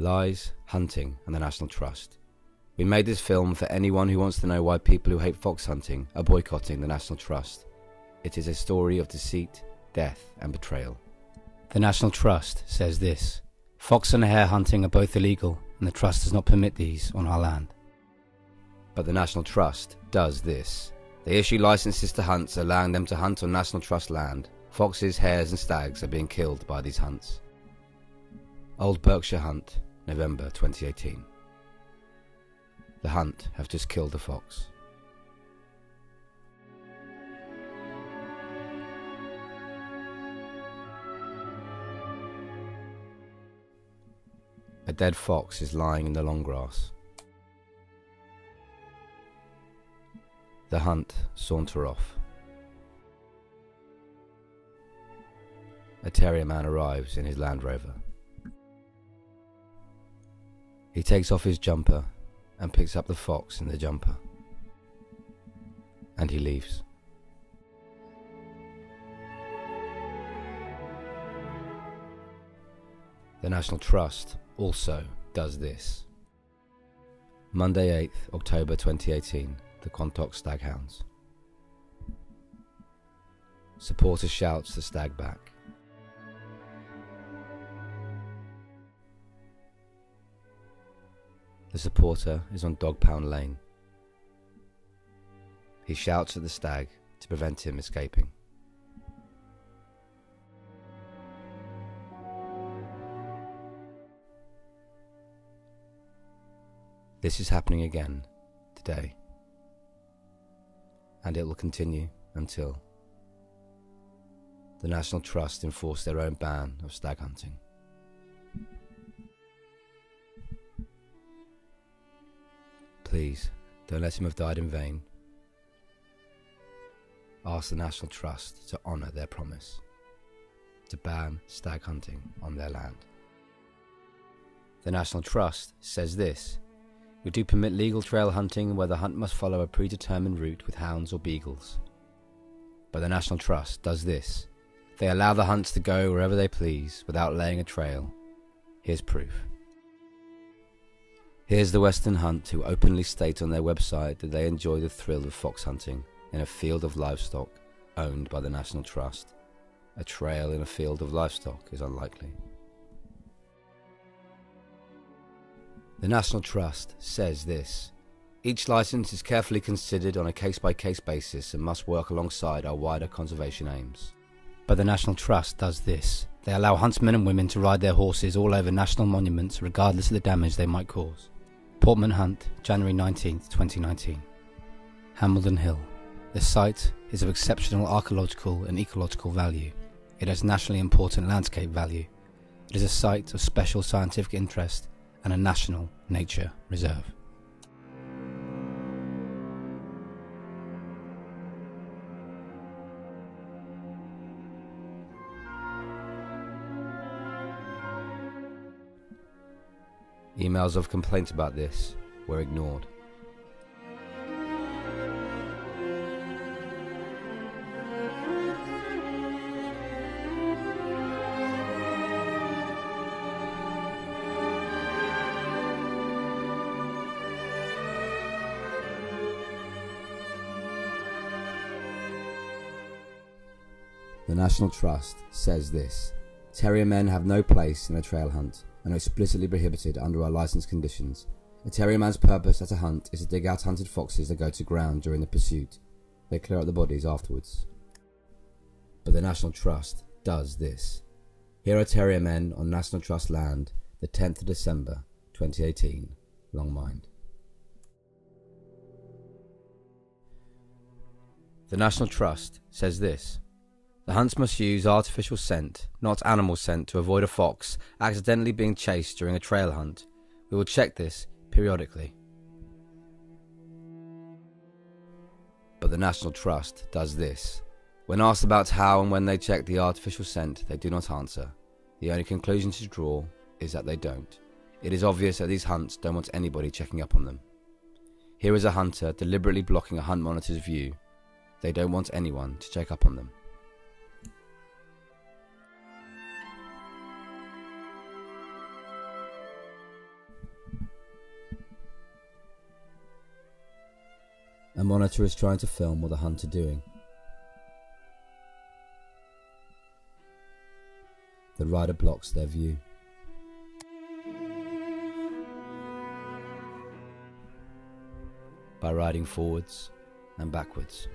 Lies, hunting, and the National Trust. We made this film for anyone who wants to know why people who hate fox hunting are boycotting the National Trust. It is a story of deceit, death, and betrayal. The National Trust says this: fox and hare hunting are both illegal, and the Trust does not permit these on our land. But the National Trust does this. They issue licenses to hunts, allowing them to hunt on National Trust land. Foxes, hares, and stags are being killed by these hunts. Old Berkshire Hunt, November 2018. The hunt have just killed a fox. A dead fox is lying in the long grass. The hunt saunter off. A terrier man arrives in his Land Rover. He takes off his jumper and picks up the fox in the jumper. And he leaves. The National Trust also does this. Monday 8th October 2018, the QUANTOCK Stag Hounds. Supporter shouts the stag back. The supporter is on Dog Pound Lane. He shouts at the stag to prevent him escaping. This is happening again today, and it will continue until the National Trust enforce their own ban of stag hunting. Please, don't let him have died in vain. Ask the National Trust to honour their promise to ban stag hunting on their land. The National Trust says this: we do permit legal trail hunting where the hunt must follow a predetermined route with hounds or beagles. But the National Trust does this: they allow the hunts to go wherever they please without laying a trail. Here's proof. Here's the Western Hunt, who openly state on their website that they enjoy the thrill of fox hunting in a field of livestock owned by the National Trust. A trail in a field of livestock is unlikely. The National Trust says this: each license is carefully considered on a case-by-case basis and must work alongside our wider conservation aims. But the National Trust does this: they allow huntsmen and women to ride their horses all over national monuments regardless of the damage they might cause. Portman Hunt, January 19, 2019. Hambledon Hill. The site is of exceptional archaeological and ecological value. It has nationally important landscape value. It is a site of special scientific interest and a national nature reserve. Emails of complaint about this were ignored. The National Trust says this: terrier men have no place in a trail hunt and are explicitly prohibited under our license conditions. A terrier man's purpose at a hunt is to dig out hunted foxes that go to ground during the pursuit. They clear out the bodies afterwards. But the National Trust does this. Here are terrier men on National Trust land, the 10th of December 2018, Longmind. The National Trust says this: the hunts must use artificial scent, not animal scent, to avoid a fox accidentally being chased during a trail hunt. We will check this periodically. But the National Trust does this. When asked about how and when they check the artificial scent, they do not answer. The only conclusion to draw is that they don't. It is obvious that these hunts don't want anybody checking up on them. Here is a hunter deliberately blocking a hunt monitor's view. They don't want anyone to check up on them. A monitor is trying to film what the hunt are doing. The rider blocks their view. By riding forwards and backwards.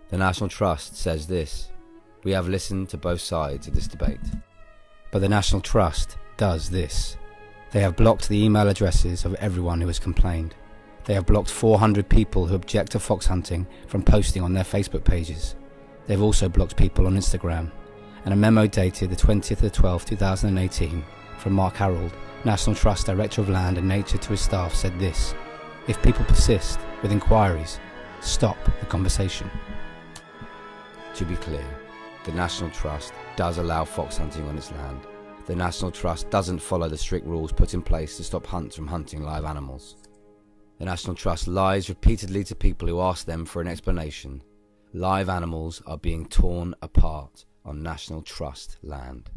The National Trust says this: we have listened to both sides of this debate. But the National Trust does this: they have blocked the email addresses of everyone who has complained. They have blocked 400 people who object to fox hunting from posting on their Facebook pages. They've also blocked people on Instagram. And a memo dated the 20th of 12th, 2018 from Mark Harold, National Trust Director of Land and Nature, to his staff said this: if people persist with inquiries, stop the conversation. To be clear, the National Trust does allow fox hunting on its land. The National Trust doesn't follow the strict rules put in place to stop hunts from hunting live animals. The National Trust lies repeatedly to people who ask them for an explanation. Live animals are being torn apart on National Trust land.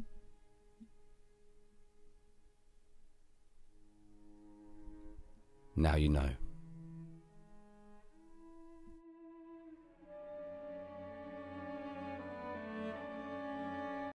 Now you know.